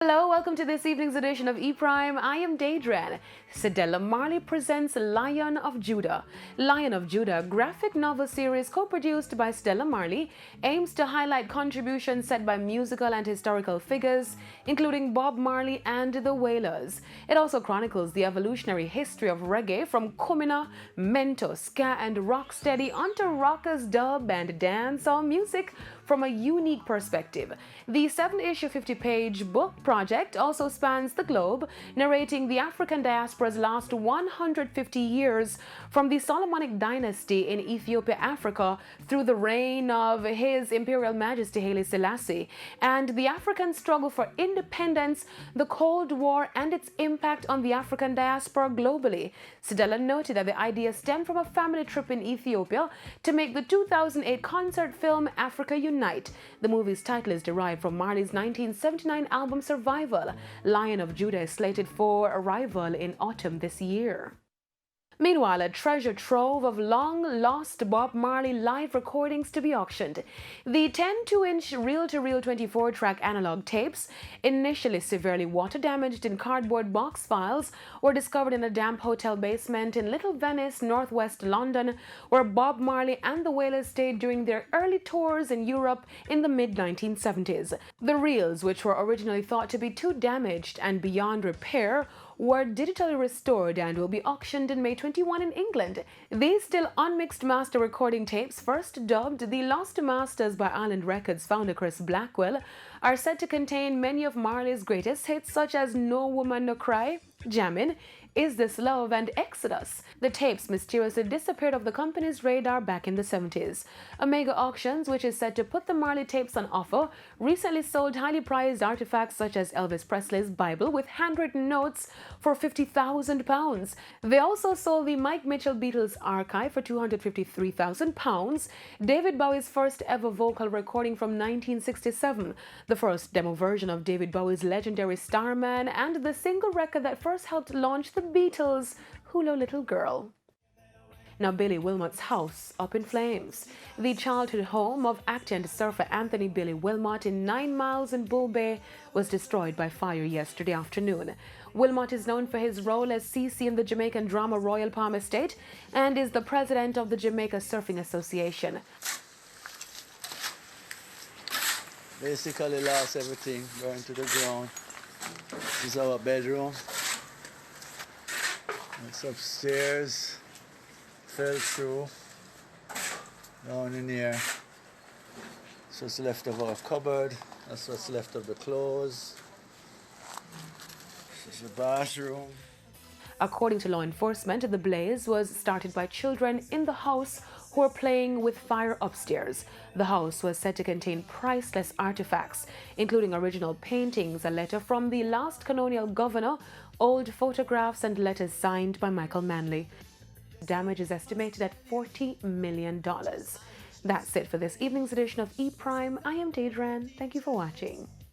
Hello, welcome to this evening's edition of E-Prime. I am Daedran. Cedella Marley presents Lion of Judah. Lion of Judah, graphic novel series co-produced by Cedella Marley, aims to highlight contributions set by musical and historical figures, including Bob Marley and the Wailers. It also chronicles the evolutionary history of reggae from Kumina, Mento, ska and rocksteady onto rockers, dub and dancehall music from a unique perspective. The 7-issue 50-page book project also spans the globe, narrating the African diaspora's last 150 years from the Solomonic dynasty in Ethiopia, Africa, through the reign of His Imperial Majesty Haile Selassie, and the African struggle for independence, the Cold War, and its impact on the African diaspora globally. Cedella noted that the idea stemmed from a family trip in Ethiopia to make the 2008 concert film Africa Unite. The movie's title is derived from Marley's 1979 album Survival. Lion of Judah is slated for arrival in autumn this year. Meanwhile, a treasure trove of long-lost Bob Marley live recordings to be auctioned. The 10-2-inch reel-to-reel 24-track analog tapes, initially severely water-damaged in cardboard box files, were discovered in a damp hotel basement in Little Venice, northwest London, where Bob Marley and the Wailers stayed during their early tours in Europe in the mid-1970s. The reels, which were originally thought to be too damaged and beyond repair, were digitally restored and will be auctioned in May 21 in England. These still unmixed master recording tapes, first dubbed the Lost Masters by Island Records founder Chris Blackwell, are said to contain many of Marley's greatest hits such as No Woman No Cry, Jammin', Is This Love and Exodus. The tapes mysteriously disappeared off the company's radar back in the 70s. Omega Auctions, which is said to put the Marley tapes on offer, recently sold highly prized artifacts such as Elvis Presley's Bible with handwritten notes for £50,000. They also sold the Mike Mitchell Beatles archive for £253,000, David Bowie's first ever vocal recording from 1967, the first demo version of David Bowie's legendary Starman, and the single record that first helped launch the Beatles' Hello Little Girl. Now, Billy Wilmot's house up in flames. The childhood home of actor and surfer Anthony Billy Wilmot in 9 Miles in Bull Bay was destroyed by fire yesterday afternoon. Wilmot is known for his role as CC in the Jamaican drama Royal Palm Estate and is the president of the Jamaica Surfing Association. Basically lost everything, burned to the ground. This is our bedroom. It's upstairs. Fell through down in here. That's what's left of our cupboard. That's what's left of the clothes. This is the bathroom. According to law enforcement, the blaze was started by children in the house who were playing with fire upstairs. The house was said to contain priceless artifacts, including original paintings, a letter from the last colonial governor, old photographs, and letters signed by Michael Manley. Damage is estimated at $40 million. That's it for this evening's edition of E-Prime. I am Daedran. Thank you for watching.